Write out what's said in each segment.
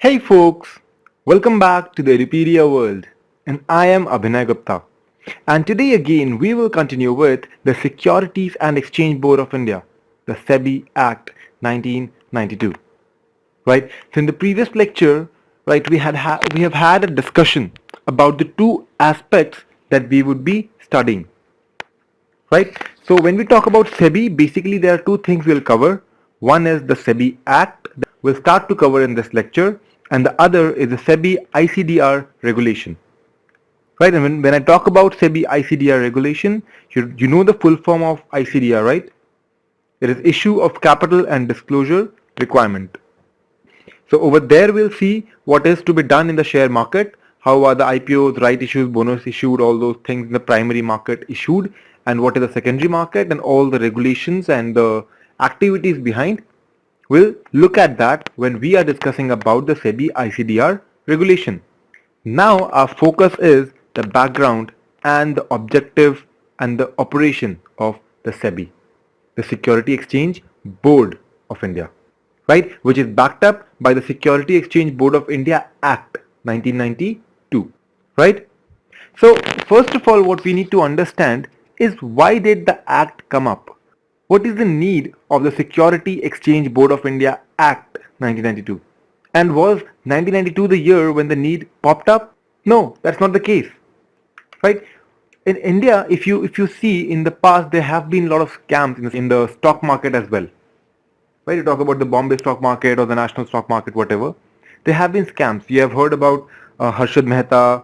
Hey folks, welcome back to the Edupedia world, and I am Abhinay Gupta. And today again we will continue with the Securities and Exchange Board of India, the SEBI Act 1992. Right? So in the previous lecture, right, we have had a discussion about the two aspects that we would be studying. Right? So when we talk about SEBI, basically there are two things we'll cover. One is the SEBI Act that we'll start to cover in this lecture, and the other is the SEBI ICDR regulation. Right? And when I talk about SEBI ICDR regulation, you know the full form of ICDR, right? It is issue of capital and disclosure requirement. So over there we'll see what is to be done in the share market, how are the IPOs, right issues, bonus issued, all those things in the primary market issued, and what is the secondary market and all the regulations and the activities behind. We'll look at that when we are discussing about the SEBI ICDR regulation. Now our focus is the background and the objective and the operation of the SEBI, the Security Exchange Board of India, right, which is backed up by the Security Exchange Board of India Act 1992, right? So first of all, what we need to understand is why did the act come up? What is the need of the Security Exchange Board of India Act 1992? And was 1992 the year when the need popped up? No, that's not the case, right? In India, if you see in the past, there have been a lot of scams in the stock market as well. Right, you talk about the Bombay stock market or the national stock market, whatever. There have been scams. You have heard about Harshad Mehta,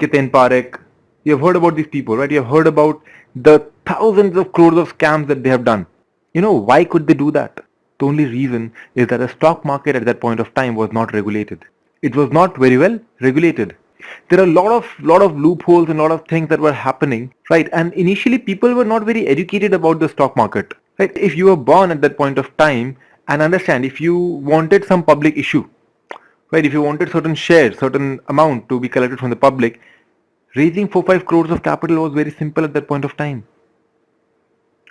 Kiten Parekh. You have heard about these people, right? You have heard about the thousands of crores of scams that they have done. You know, why could they do that? The only reason is that the stock market at that point of time was not regulated. It was not very well regulated. There are a lot of loopholes and a lot of things that were happening, right? And initially people were not very educated about the stock market, right? If you were born at that point of time, and understand, if you wanted some public issue, right, if you wanted certain shares, certain amount to be collected from the public, raising 4-5 crores of capital was very simple at that point of time.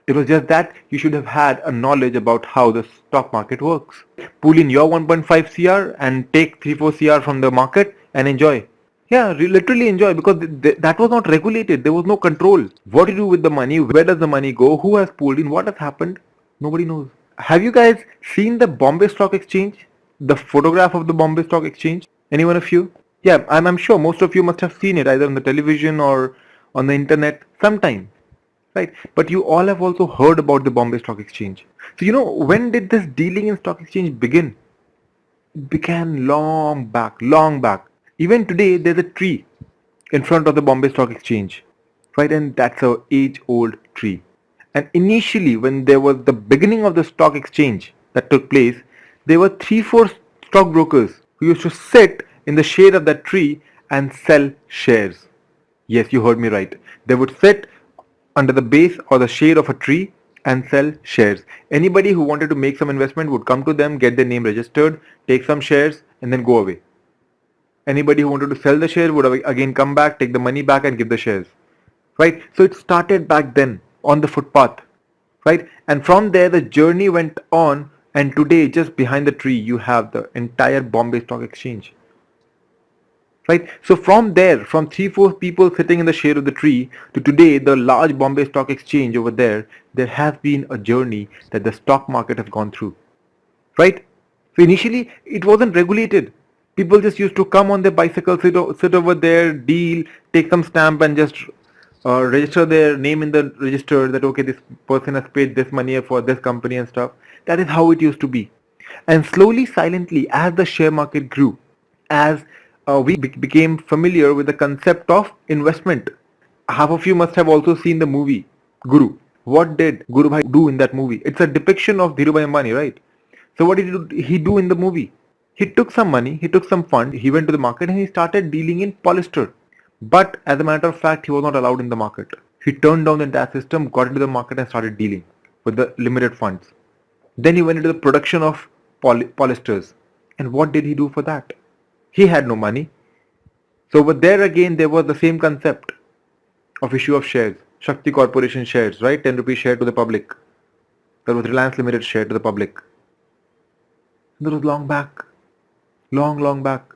It was just that you should have had a knowledge about how the stock market works. Pull in your 1.5 cr and take 3-4 cr from the market and enjoy. Yeah, literally enjoy, because that was not regulated. There was no control. What do you do with the money? Where does the money go? Who has pulled in? What has happened? Nobody knows. Have you guys seen the Bombay Stock Exchange? The photograph of the Bombay Stock Exchange? Anyone of you? Yeah, I'm sure most of you must have seen it either on the television or on the internet sometime. Right? But you all have also heard about the Bombay Stock Exchange. So you know, when did this dealing in stock exchange begin? It began long back, long back. Even today, there's a tree in front of the Bombay Stock Exchange, right? And that's a age-old tree. And initially, when there was the beginning of the stock exchange that took place, there were 3-4 stockbrokers who used to sit in the shade of that tree and sell shares. Yes, you heard me right. They would sit under the base or the shade of a tree and sell shares. Anybody who wanted to make some investment would come to them, get their name registered, take some shares, and then go away. Anybody who wanted to sell the share would again come back, take the money back, and give the shares. Right? So it started back then on the footpath. Right? And from there the journey went on, and today just behind the tree you have the entire Bombay Stock Exchange. Right? So from there, from 3-4 people sitting in the shade of the tree to today the large Bombay Stock Exchange over there has been a journey that the stock market has gone through. Right? So initially it wasn't regulated. People just used to come on their bicycle, sit over there, deal, take some stamp and just register their name in the register that okay, this person has paid this money for this company and stuff. That is how it used to be. And slowly, silently, as the share market grew, as we became familiar with the concept of investment. Half of you must have also seen the movie Guru. What did Guru Bhai do in that movie? It's a depiction of Dhirubhai Ambani, right? So what did he do in the movie? He took some money, he took some fund, he went to the market and he started dealing in polyester. But as a matter of fact, he was not allowed in the market. He turned down the entire system, got into the market and started dealing with the limited funds. Then he went into the production of polyesters. And what did he do for that? He had no money. So over there again there was the same concept of issue of shares. Shakti Corporation shares, right? 10 rupees share to the public. There was Reliance Limited share to the public. That was long back. long back.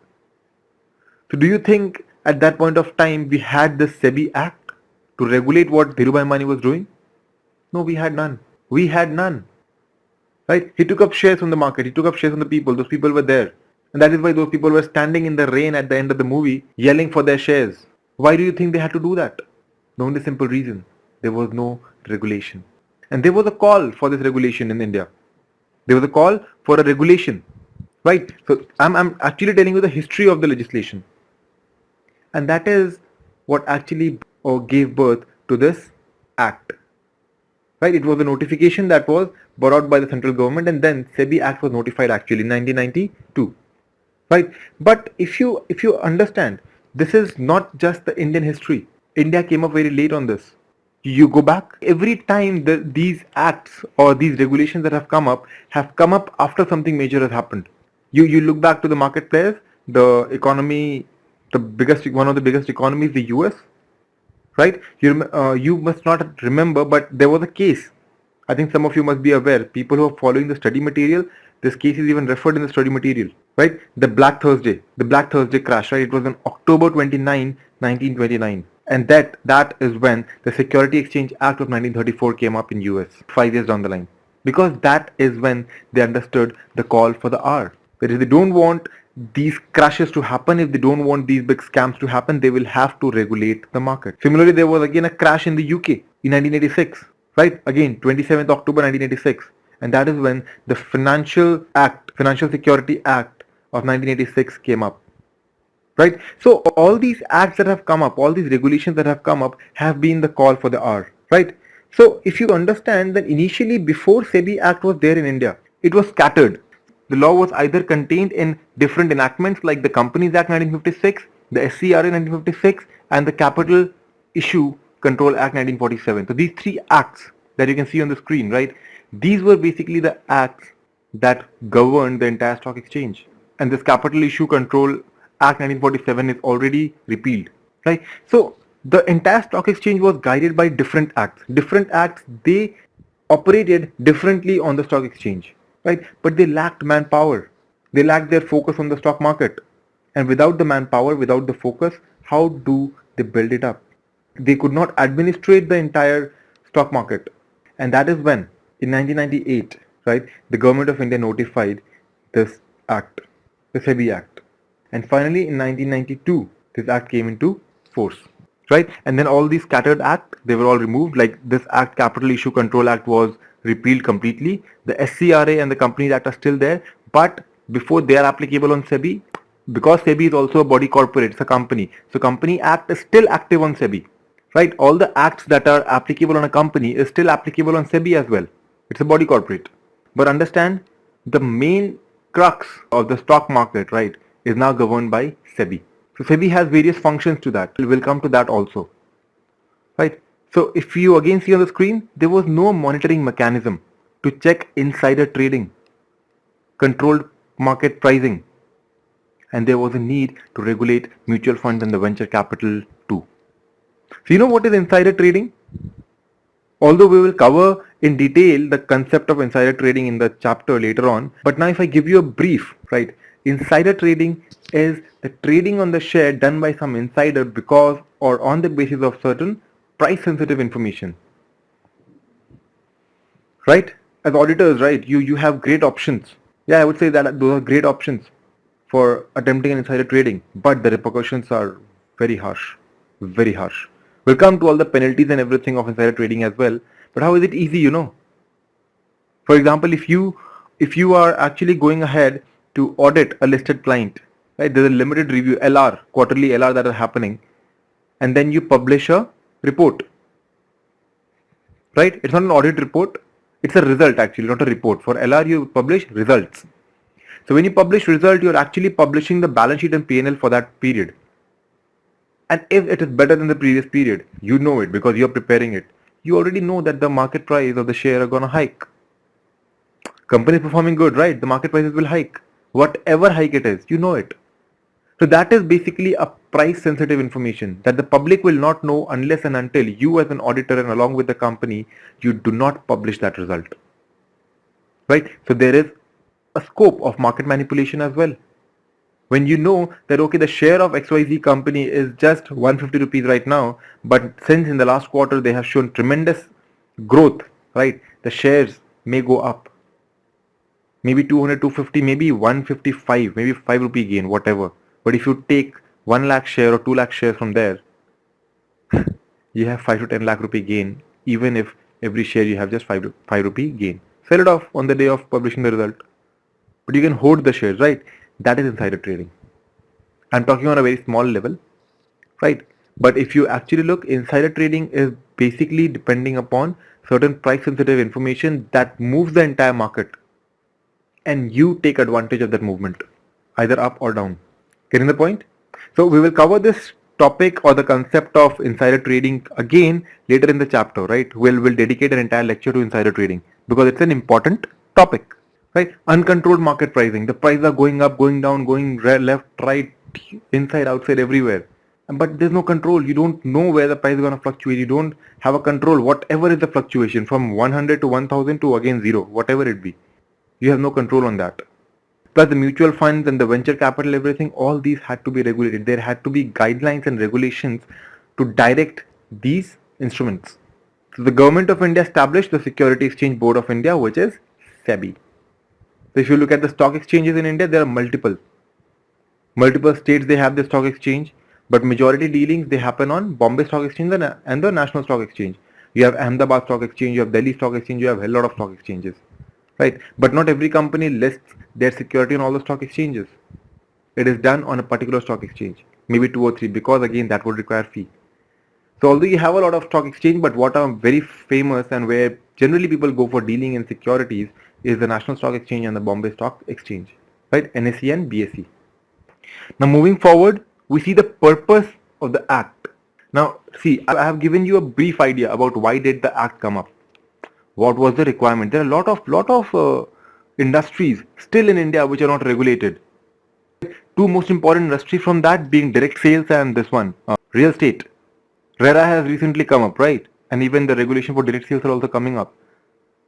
So do you think at that point of time we had the SEBI Act to regulate what Dhirubhai Ambani was doing? No, we had none. We had none. Right? He took up shares from the market. He took up shares from the people. Those people were there. And that is why those people were standing in the rain at the end of the movie yelling for their shares. Why do you think they had to do that? The only simple reason. There was no regulation. And there was a call for this regulation in India. There was a call for a regulation. Right? So I'm actually telling you the history of the legislation. And that is what actually gave birth to this act. Right? It was a notification that was brought out by the central government, and then SEBI Act was notified actually in 1992. Right? But if you understand, this is not just the Indian history. India came up very late on this. You go back, every time these acts or these regulations that have come up after something major has happened. You look back to the market players, the economy, one of the biggest economies, the US, right? You must not remember, but there was a case. I think some of you must be aware. People who are following the study material, this case is even referred in the study material, right? The Black Thursday crash, right? It was on October 29, 1929. And that is when the Security Exchange Act of 1934 came up in US, 5 years down the line. Because that is when they understood the call for the hour. That if they don't want these crashes to happen, if they don't want these big scams to happen, they will have to regulate the market. Similarly, there was again a crash in the UK in 1986, right? Again, 27th October 1986. And that is when the Financial Security Act of 1986 came up. Right? So all these acts that have come up, all these regulations that have come up have been the call for the hour. Right? So if you understand that initially before SEBI Act was there in India, it was scattered. The law was either contained in different enactments like the Companies Act 1956, the SCRA 1956 and the Capital Issue Control Act 1947. So these three acts that you can see on the screen, right? These were basically the acts that governed the entire stock exchange. And this Capital Issue Control Act 1947 is already repealed, right? So the entire stock exchange was guided by different acts. Different acts, they operated differently on the stock exchange, right? But they lacked manpower. They lacked their focus on the stock market. And without the manpower, without the focus, how do they build it up? They could not administrate the entire stock market. And that is when, in 1998, right, the government of India notified this act, the SEBI Act. And finally, in 1992, this act came into force, right? And then all these scattered acts, they were all removed. Like this act, Capital Issue Control Act, was repealed completely. The SCRA and the Companies Act are still there, but before they are applicable on SEBI, because SEBI is also a body corporate, it's a company. So Company Act is still active on SEBI, right? All the acts that are applicable on a company is still applicable on SEBI as well. It's a body corporate. But understand, the main crux of the stock market, right, is now governed by SEBI. So SEBI has various functions to that. We'll come to that also. Right? So if you again see on the screen, there was no monitoring mechanism to check insider trading, controlled market pricing, and there was a need to regulate mutual funds and the venture capital too. So you know what is insider trading? Although we will cover in detail the concept of insider trading in the chapter later on, but now if I give you a brief, right? Insider trading is the trading on the share done by some insider because or on the basis of certain price sensitive information. Right? As auditors, right, you have great options. Yeah, I would say that those are great options for attempting an insider trading, but the repercussions are very harsh. Very harsh. We'll come to all the penalties and everything of insider trading as well. But how is it easy, you know? For example, if you are actually going ahead to audit a listed client, right? There's a limited review, LR, quarterly LR that are happening, and then you publish a report, right? It's not an audit report, it's a result actually, not a report. For LR, you publish results. So when you publish result, you're actually publishing the balance sheet and P&L for that period. And if it is better than the previous period, you know it because you're preparing it. You already know that the market price of the share are gonna hike. Company is performing good, right? The market prices will hike. Whatever hike it is, you know it. So that is basically a price sensitive information that the public will not know unless and until you as an auditor and along with the company, you do not publish that result. Right? So there is a scope of market manipulation as well. When you know that okay, the share of XYZ company is just 150 rupees right now, but since in the last quarter they have shown tremendous growth, right? The shares may go up. Maybe 200, 250, maybe 155, maybe 5 rupee gain, whatever. But if you take 1 lakh share or 2 lakh shares from there, you have 5 to 10 lakh rupee gain, even if every share you have just 5 rupee gain. Sell it off on the day of publishing the result. But you can hold the shares, right? That is insider trading. I'm talking on a very small level, right? But if you actually look, insider trading is basically depending upon certain price sensitive information that moves the entire market, and you take advantage of that movement, either up or down. Getting the point? So we will cover this topic or the concept of insider trading again later in the chapter, right? We'll dedicate an entire lecture to insider trading because it's an important topic, right? Uncontrolled market pricing. The prices are going up, going down, going left, right, inside, outside, everywhere. But there's no control. You don't know where the price is going to fluctuate. You don't have a control. Whatever is the fluctuation from 100 to 1000 to again 0, whatever it be. You have no control on that. Plus the mutual funds and the venture capital, everything, all these had to be regulated. There had to be guidelines and regulations to direct these instruments. So the government of India established the Securities Exchange Board of India, which is SEBI. So if you look at the stock exchanges in India, there are multiple states they have the stock exchange, but majority dealings they happen on Bombay Stock Exchange and the National Stock Exchange. You have Ahmedabad Stock Exchange, you have Delhi Stock Exchange, you have a lot of stock exchanges, right? But not every company lists their security on all the stock exchanges. It is done on a particular stock exchange, maybe 2 or 3, because again that would require fee. So although you have a lot of stock exchange, but what are very famous and where generally people go for dealing in securities is the National Stock Exchange and the Bombay Stock Exchange, right? NSE and BSE. Now moving forward, we see the purpose of the act. Now see, I have given you a brief idea about why did the act come up. What was the requirement? There are a lot of industries still in India which are not regulated. Two most important industries from that being direct sales and this one, real estate. RERA has recently come up, right? And even the regulation for direct sales are also coming up.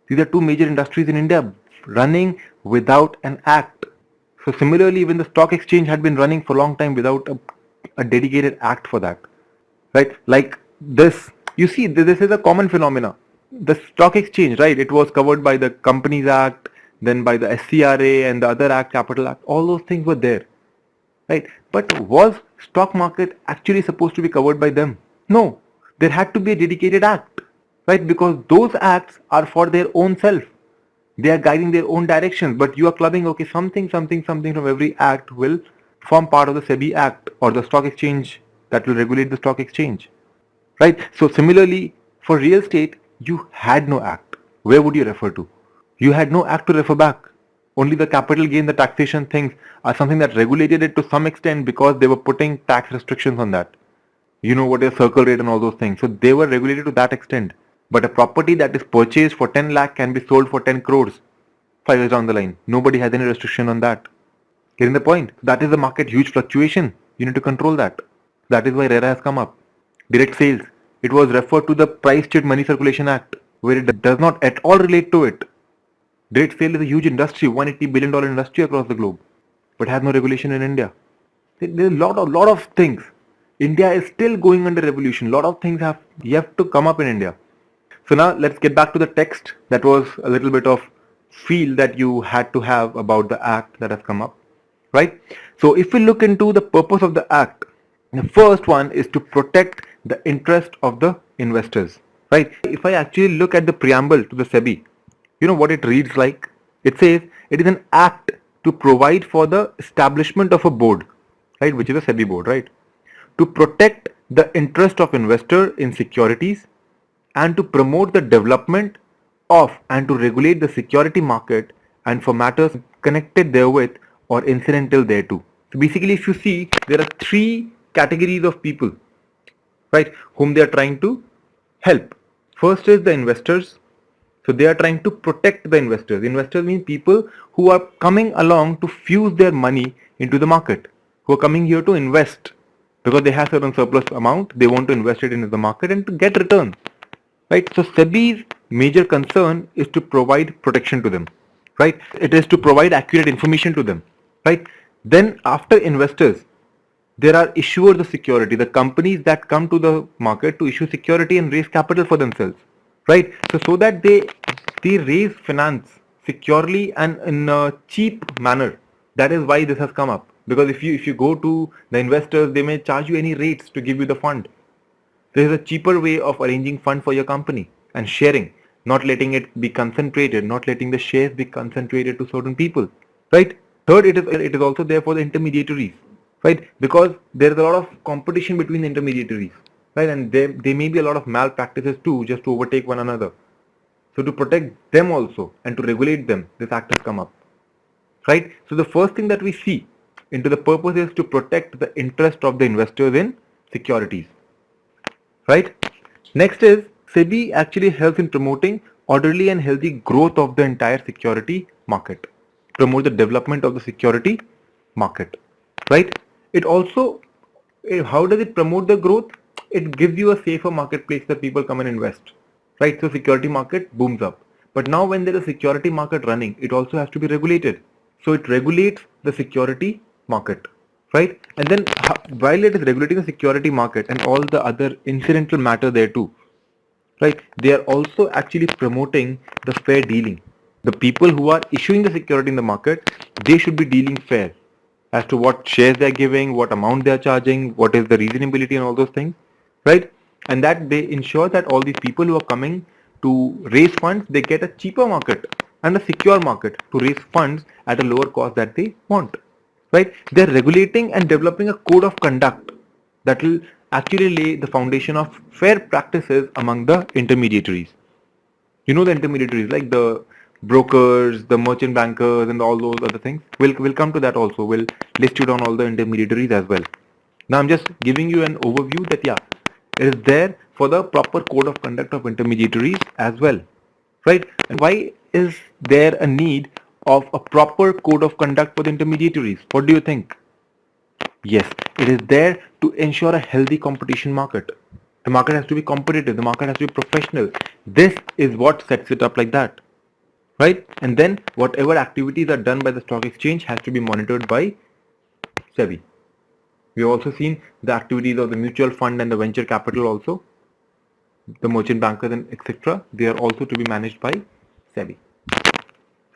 These are two major industries in India running without an act. So similarly, even the stock exchange had been running for a long time without a dedicated act for that, right? Like this, you see, this is a common phenomena. The stock exchange, right? It was covered by the Companies Act, then by the SCRA and the other act, Capital Act. All those things were there, right? But was stock market actually supposed to be covered by them? No, there had to be a dedicated act, right? Because those acts are for their own self. They are guiding their own directions, but you are clubbing, okay, something from every act will form part of the SEBI Act or the stock exchange that will regulate the stock exchange, right? So similarly, for real estate, you had no act. Where would you refer to? You had no act to refer back. Only the capital gain, the taxation things are something that regulated it to some extent because they were putting tax restrictions on that. You know what is circle rate and all those things. So they were regulated to that extent. But a property that is purchased for 10 lakh can be sold for 10 crores 5 years down the line. Nobody has any restriction on that. Getting the point? That is the market huge fluctuation. You need to control that. That is why RERA has come up. Direct sales. It was referred to the Price Trade Money Circulation Act, where it does not at all relate to it. Direct sale is a huge industry, $180 billion industry across the globe, but has no regulation in India. There's a lot of things. India is still going under revolution. Lot of things have yet to come up in India. So now let's get back to the text. That was a little bit of feel that you had to have about the act that has come up, right? So if we look into the purpose of the act, the first one is to protect the interest of the investors, right? If I actually look at the preamble to the SEBI, you know what it reads like? It says it is an act to provide for the establishment of a board, right? Which is a SEBI board, right? To protect the interest of investor in securities and to promote the development of and to regulate the security market and for matters connected therewith or incidental thereto. So basically, if you see, there are 3 categories of people, right, whom they are trying to help. First is the investors. So they are trying to protect the investors. Investors mean people who are coming along to fuse their money into the market, who are coming here to invest because they have certain surplus amount, they want to invest it into the market and to get returns. Right? So SEBI's major concern is to provide protection to them, right? It is to provide accurate information to them, right? Then after investors, there are issuers of security, the companies that come to the market to issue security and raise capital for themselves, right? So that they raise finance securely and in a cheap manner. That is why this has come up. Because if you go to the investors, they may charge you any rates to give you the fund. There is a cheaper way of arranging fund for your company and sharing, not letting it be concentrated, not letting the shares be concentrated to certain people, right? Third, it is also there for the intermediaries, right? Because there is a lot of competition between the intermediaries, right? And there may be a lot of malpractices too, just to overtake one another. So to protect them also and to regulate them, this act has come up, right? So the first thing that we see into the purpose is to protect the interest of the investors in securities, right? Next is SEBI actually helps in promoting orderly and healthy growth of the entire security market, promote the development of the security market, right? It also, how does it promote the growth? It gives you a safer marketplace that people come and invest, right? So security market booms up. But now when there is a security market running, it also has to be regulated. So it regulates the security market, right? And then while it is regulating the security market and all the other incidental matter there too, right? They are also actually promoting the fair dealing. The people who are issuing the security in the market, they should be dealing fair as to what shares they are giving, what amount they are charging, what is the reasonability and all those things, right? And that they ensure that all these people who are coming to raise funds, they get a cheaper market and a secure market to raise funds at a lower cost that they want, right? They're regulating and developing a code of conduct that will actually lay the foundation of fair practices among the intermediaries. You know the intermediaries like the brokers, the merchant bankers and all those other things. We'll come to that also. We'll list you down all the intermediaries as well. Now I'm just giving you an overview that yeah, it is there for the proper code of conduct of intermediaries as well, right? And why is there a need of a proper code of conduct for the intermediaries? What do you think? Yes, it is there to ensure a healthy competition market. The market has to be competitive, the market has to be professional. This is what sets it up like that, right? And then whatever activities are done by the stock exchange has to be monitored by SEBI. We have also seen the activities of the mutual fund and the venture capital also, the merchant bankers and etc. They are also to be managed by SEBI,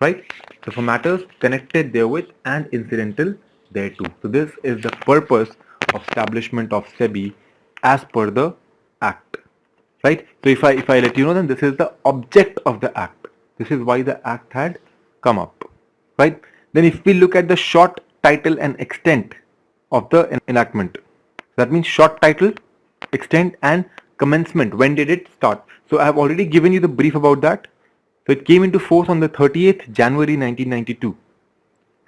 right? So for matters connected therewith and incidental thereto. So this is the purpose of establishment of SEBI as per the act, right? So if I let you know, then this is the object of the act. This is why the act had come up, right? Then if we look at the short title and extent of the enactment, that means short title, extent and commencement. When did it start? So I have already given you the brief about that. So it came into force on the 30th January 1992,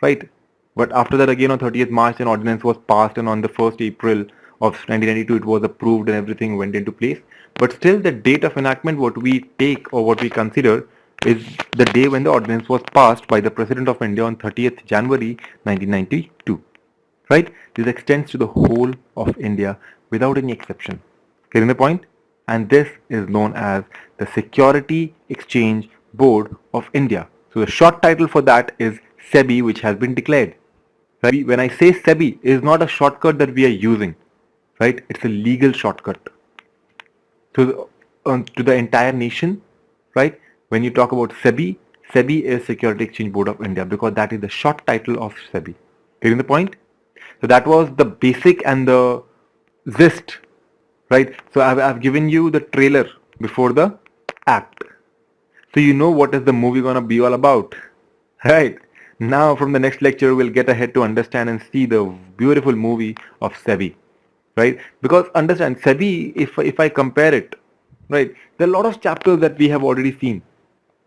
right? But after that again on 30th March an ordinance was passed and on the 1st April of 1992 it was approved and everything went into place. But still the date of enactment, what we take or what we consider is the day when the ordinance was passed by the President of India on 30th January 1992, right? This extends to the whole of India without any exception. Getting the point? And this is known as the Security Exchange Board of India. So the short title for that is SEBI, which has been declared. Right? When I say SEBI, it is not a shortcut that we are using, right? It's a legal shortcut to the entire nation, right? When you talk about SEBI, SEBI is Security Exchange Board of India because that is the short title of SEBI. Getting the point? So that was the basic and the gist, right? So I've given you the trailer before the act. So you know what is the movie gonna be all about, right? Now from the next lecture we'll get ahead to understand and see the beautiful movie of SEBI, right? Because understand SEBI, if I compare it, right, there are a lot of chapters that we have already seen.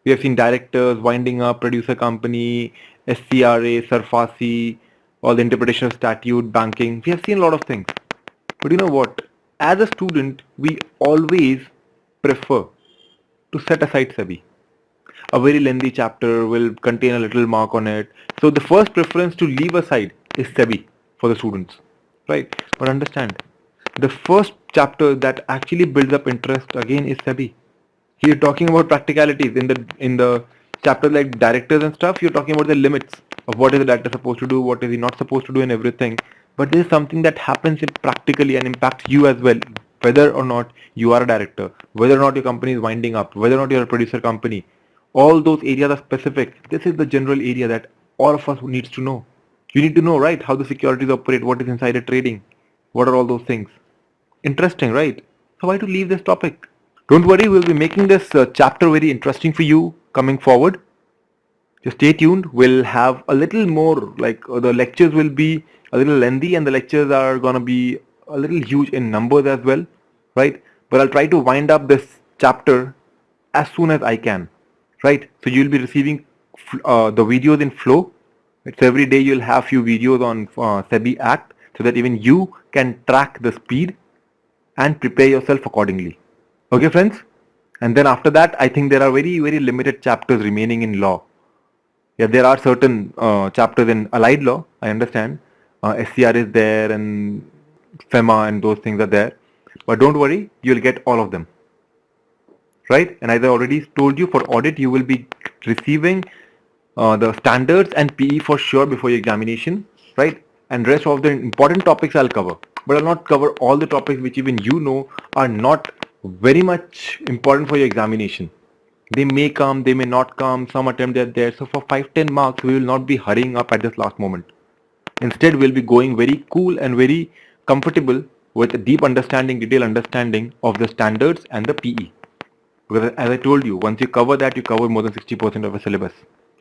We have seen directors, winding up, producer company, SCRA, SARFASI, all the interpretation of statute, banking. We have seen a lot of things. But you know what? As a student, we always prefer to set aside SEBI. A very lengthy chapter will contain a little mark on it. So the first preference to leave aside is SEBI for the students, right? But understand, the first chapter that actually builds up interest again is SEBI. Here talking about practicalities in the chapter like directors and stuff. You're talking about the limits. of what is the director supposed to do, what is he not supposed to do and everything. But this is something that happens in practically and impacts you as well, whether or not you are a director, whether or not your company is winding up, whether or not you're a producer company. All those areas are specific. This is the general area that all of us needs to know. You need to know, right, how the securities operate, what is insider trading, what are all those things. Interesting, right? So why to leave this topic? Don't worry, we'll be making this chapter very interesting for you coming forward. Just stay tuned. We'll have a little more, like the lectures will be a little lengthy and the lectures are gonna be a little huge in numbers as well, right? But I'll try to wind up this chapter as soon as I can, right? So you'll be receiving the videos in flow. So every day you'll have few videos on SEBI Act so that even you can track the speed and prepare yourself accordingly. Okay, friends? And then after that, I think there are very, very limited chapters remaining in law. Yeah, there are certain chapters in allied law, I understand. SCR is there and FEMA and those things are there. But don't worry, you'll get all of them. Right? And as I already told you, for audit, you will be receiving the standards and PE for sure before your examination. Right? And rest of the important topics I'll cover. But I'll not cover all the topics which even you know are not very much important for your examination. They may come, they may not come, some attempt are there. So for 5-10 marks, we will not be hurrying up at this last moment. Instead, we'll be going very cool and very comfortable with a deep understanding, detailed understanding of the standards and the PE. Because as I told you, once you cover that, you cover more than 60% of your syllabus.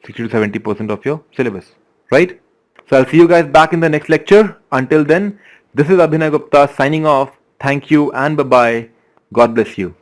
60 to 70% of your syllabus. Right? So I'll see you guys back in the next lecture. Until then, this is Abhinay Gupta signing off. Thank you and bye-bye. God bless you.